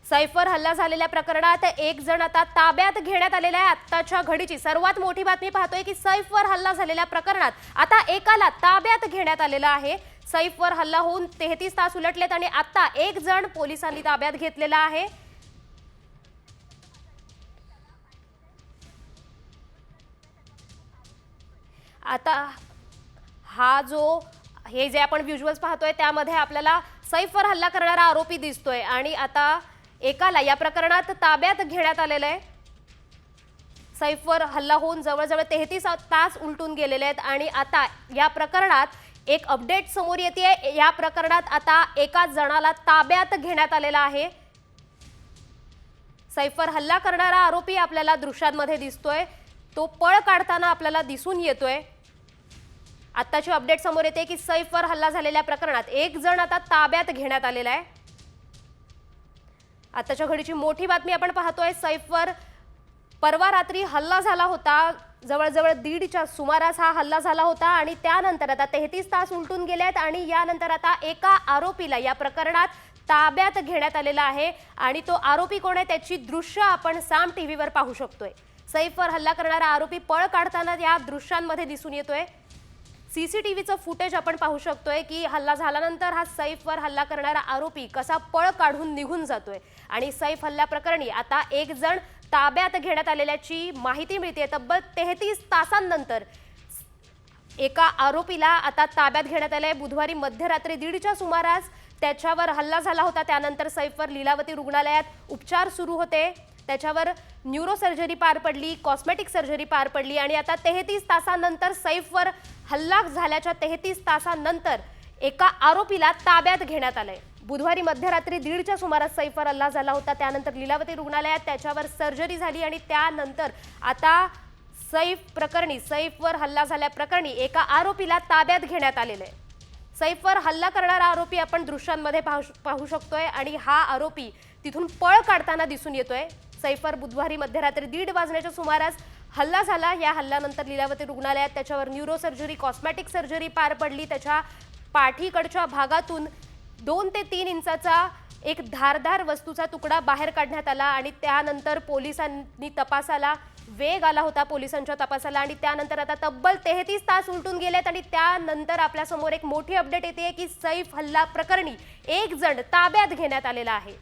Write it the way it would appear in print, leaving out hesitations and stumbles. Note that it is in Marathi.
सैफवर हल्ला झालेल्या प्रकरणात एक जण आता ताब्यात घेण्यात आलेला आहे। आत्ताच्या घडीची सर्वात मोठी बातमी पाहतोय की सैफवर हल्ला झालेल्या प्रकरणात आता एकाला ताब्यात घेण्यात आलेलं आहे। सैफवर हल्ला होऊन 33 तास उलटलेत आणि आता एक जण पोलिसांनी ताब्यात घेतलेला आहे। आता हे जे आपण व्हिज्युअल्स पाहतोय त्यामध्ये आपल्याला सैफवर हल्ला करणारा आरोपी दिसतोय आणि आता एकाला या प्रकरणात ताब्यात घेण्यात आलेलं आहे। सैफवर हल्ला होऊन जवळजवळ 33 तास उलटून गेलेले आहेत आणि आता या प्रकरणात एक अपडेट समोर येते। या प्रकरणात आता एका जणाला ताब्यात घेण्यात आलेला आहे। सैफवर हल्ला करणारा आरोपी आपल्याला दृश्यांमध्ये दिसतोय, तो पळ काढताना आपल्याला दिसून येतोय। आताची अपडेट समोर येते की सैफवर हल्ला झालेल्या प्रकरणात एक जण आता ताब्यात घेण्यात आलेला आहे। आताच्या घडीची मोठी बातमी आपण पाहतोय, सैफवर परवा रात्री हल्ला झाला होता। जवळजवळ 1:30च्या सुमारास हा हल्ला झाला होता आणि त्यानंतर आता 33 तास उलटून गेलेत आणि यानंतर आता एका आरोपीला या प्रकरणात ताब्यात घेण्यात आलेला आहे आणि तो आरोपी कोण आहे त्याची दृश्य आपण साम टीव्हीवर पाहू शकतोय। सैफवर हल्ला करणारा आरोपी पळ काढताना या दृश्यांमध्ये दिसून येतोय। सीसीटीव्हीचं फुटेज आपण पाहू शकतोय की हल्ला झाल्यानंतर हा सैफवर हल्ला करणारा आरोपी कसा पळ काढून निघून जातोय आणि सैफ हल्ला प्रकरणी आता एक जण ताब्यात घेण्यात आलेल्याची माहिती मिळते। तब्बल 33 तासांनंतर एका आरोपीला आता ताब्यात घेण्यात आलंय। बुधवारी मध्यरात्री 1:30च्या सुमारास त्याच्यावर हल्ला झाला होता। त्यानंतर सैफवर लीलावती रुग्णालयात उपचार सुरू होते। त्याच्यावर न्यूरो सर्जरी पार पडली, कॉस्मेटिक सर्जरी पार पडली आणि आता 33 तासांनंतर सैफवर हल्ला झाल्याच्या 33 तासांनंतर एका आरोपीला ताब्यात घेण्यात आलंय। बुधवारी मध्यरात्री 1:30च्या सुमारास सैफवर हल्ला झाला होता। त्यानंतर लीलावती रुग्णालयात त्याच्यावर सर्जरी झाली आणि त्यानंतर आता सैफवर हल्ला झाल्या प्रकरणी एका आरोपीला ताब्यात घेण्यात आलेलं आहे। सैफवर हल्ला करणारा आरोपी आपण दृश्यांमध्ये पाहू शकतोय आणि हा आरोपी तिथून पळ काढताना दिसून येतोय। सैफवर बुधवारी मध्यरात्री 1:30 वाजण्याच्या सुमारास हल्ला झाला। या हल्ल्यानंतर लीलावती रुग्णालयात त्याच्यावर न्यूरो सर्जरी, कॉस्मेटिक सर्जरी पार पडली। त्याच्या पाठीकडच्या भागातून 2 ते 3 इंचाचा एक धारदार वस्तूचा तुकडा बाहेर काढण्यात आला आणि त्यानंतर पोलिसांनी तपासाला वेग आला होता, पोलिसांच्या तपासाला आणि त्यानंतर आता तब्बल 33 तास उलटून गेलेत आणि त्यानंतर आपल्या समोर एक मोठी अपडेट येते की सैफ हल्ला प्रकरणी एक जण ताब्यात घेण्यात आलेला आहे।